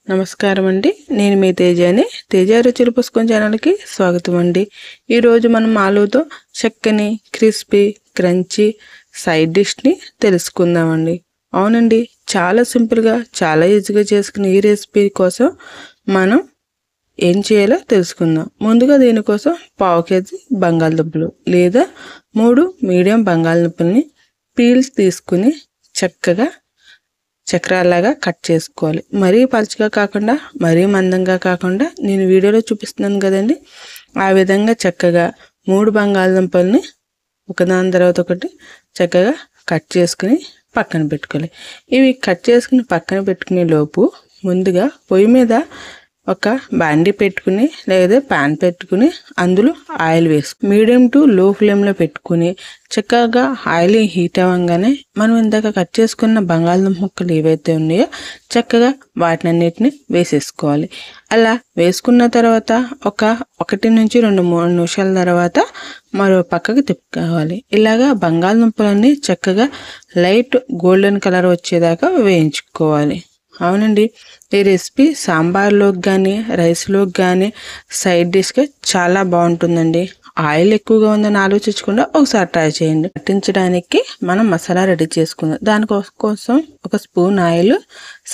నమస్కారం అండి. నేను మీ తేజాని. తేజ రుచుల పుస్తకం ఛానల్కి స్వాగతం అండి. ఈరోజు మనం ఆలూతో చక్కని క్రిస్పీ క్రంచీ సైడ్ డిష్ని తెలుసుకుందామండి. అవునండి, చాలా సింపుల్గా చాలా ఈజీగా చేసుకునే ఈ రెసిపీ కోసం మనం ఏం చేయాలో తెలుసుకుందాం. ముందుగా దీనికోసం 1/2 కేజీ బంగాళదుంపలు లేదా 3 మీడియం బంగాళదుంపల్ని పీల్స్ తీసుకుని చక్కగా చక్రాల్లాగా కట్ చేసుకోవాలి. మరీ పలుచగా కాకుండా మరీ మందంగా కాకుండా నేను వీడియోలో చూపిస్తున్నాను కదండి, ఆ విధంగా చక్కగా 3 బంగాళదుంపల్ని ఒకదాని తర్వాత ఒకటి చక్కగా కట్ చేసుకుని పక్కన పెట్టుకోవాలి. ఇవి కట్ చేసుకుని పక్కన పెట్టుకునే లోపు ముందుగా పొయ్యి మీద ఒక బాండీ పెట్టుకుని లేదా ప్యాన్ పెట్టుకుని అందులో ఆయిల్ వేసుకుని మీడియం టు లో ఫ్లేమ్లో పెట్టుకుని చక్కగా ఆయిల్ హీట్ అవ్వగానే మనం ఇందాక కట్ చేసుకున్న బంగాళదుంప ముక్కలు ఏవైతే ఉన్నాయో చక్కగా వాటినన్నిటిని వేసేసుకోవాలి. అలా వేసుకున్న తర్వాత 1 నుంచి 2-3 నిమిషాల తర్వాత మరో పక్కకు తిప్పుకోవాలి. ఇలాగా బంగాళదుంపలన్నీ చక్కగా లైట్ గోల్డెన్ కలర్ వచ్చేదాకా వేయించుకోవాలి. అవునండి, ఈ రెసిపీ సాంబార్లోకి కానీ రైస్లోకి కానీ సైడ్ డిష్గా చాలా బాగుంటుందండి. ఆయిల్ ఎక్కువగా ఉందని ఆలోచించకుండా ఒకసారి ట్రై చేయండి. పట్టించడానికి మనం మసాలా రెడీ చేసుకుందాం. దానికోసం 1 స్పూన్ ఆయిల్,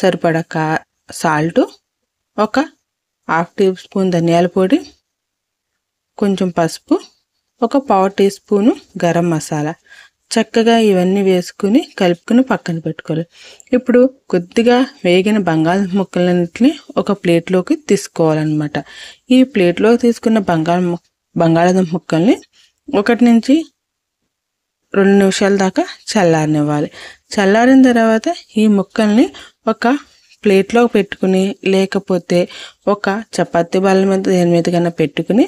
సరిపడా సాల్ట్, 1/2 టీ స్పూన్ ధనియాల పొడి, కొంచెం పసుపు, 1/4 టీ స్పూను గరం మసాలా చక్కగా ఇవన్నీ వేసుకుని కలుపుకుని పక్కన పెట్టుకోవాలి. ఇప్పుడు కొద్దిగా వేగిన బంగాళదుంప ముక్కలన్నింటినీ ఒక ప్లేట్లోకి తీసుకోవాలన్నమాట. ఈ ప్లేట్లోకి తీసుకున్న బంగాళదుంప ముక్కల్ని 1 నుంచి 2 నిమిషాల దాకా చల్లారనివ్వాలి. చల్లారిన తర్వాత ఈ ముక్కల్ని ఒక ప్లేట్లో పెట్టుకుని లేకపోతే ఒక చపాతీ బల్ల మీద దేని మీద కన్నా పెట్టుకుని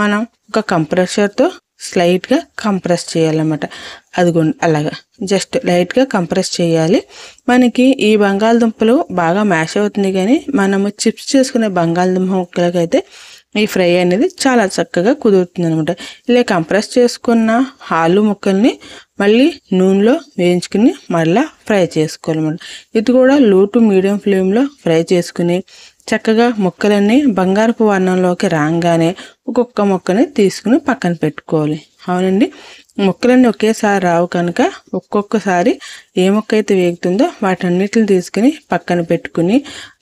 మనం ఒక కంప్రెషర్తో స్లైట్గా కంప్రెస్ చేయాలన్నమాట. అదిగోండి అలాగా జస్ట్ లైట్గా కంప్రెస్ చేయాలి. మనకి ఈ బంగాళదుంపలు బాగా మ్యాష్ అవుతుంది, కానీ మనము చిప్స్ చేసుకునే బంగాళదుంప ముక్కలకైతే ఈ ఫ్రై అనేది చాలా చక్కగా కుదురుతుంది అనమాట. ఇలా కంప్రెస్ చేసుకున్న ఆలు ముక్కల్ని మళ్ళీ నూనెలో వేయించుకుని మళ్ళీ ఫ్రై చేసుకోవాలన్నమాట. ఇది కూడా లో టు మీడియం ఫ్లేమ్లో ఫ్రై చేసుకుని చక్కగా ముక్కలన్నీ బంగారపు వర్ణంలోకి రాగానే ఒక్కొక్క ముక్కని తీసుకుని పక్కన పెట్టుకోవాలి. అవునండి, ముక్కలన్నీ ఒకేసారి రావు కనుక ఒక్కొక్కసారి ఏ ముక్క అయితే వేగుతుందో వాటన్నిటిని తీసుకుని పక్కన పెట్టుకుని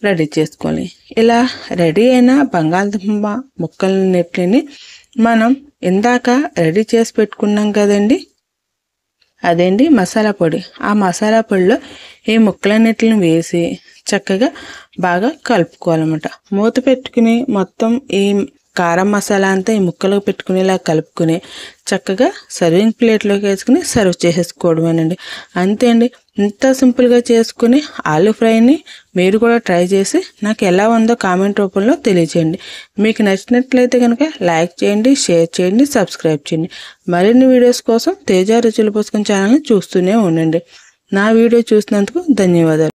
రెడీ చేసుకోవాలి. ఇలా రెడీ అయిన బంగాళదుంప ముక్కలన్నిటిని మనం ఇందాక రెడీ చేసి పెట్టుకున్నాం కదండి, అదేంటి మసాలా పొడి. ఆ మసాలా పొడిలో ఈ ముక్కలన్నిటిని వేసి చక్కగా బాగా కలుపుకోవాలన్నమాట. మూత పెట్టుకుని మొత్తం ఈ కారం మసాలా అంతా ఈ ముక్కలకు పెట్టుకునేలా కలుపుకుని చక్కగా సర్వింగ్ ప్లేట్లోకి వేసుకుని సర్వ్ చేసేసుకోవడమేనండి. అంతే అండి, ఇంత సింపుల్గా చేసుకుని ఆలూ ఫ్రైని మీరు కూడా ట్రై చేసి నాకు ఎలా ఉందో కామెంట్ రూపంలో తెలియచేయండి. మీకు నచ్చినట్లయితే కనుక లైక్ చేయండి, షేర్ చేయండి, సబ్స్క్రైబ్ చేయండి. మరిన్ని వీడియోస్ కోసం తేజ రుచుల పుస్తకం ఛానల్ని చూస్తూనే ఉండండి. నా వీడియో చూసినందుకు ధన్యవాదాలు.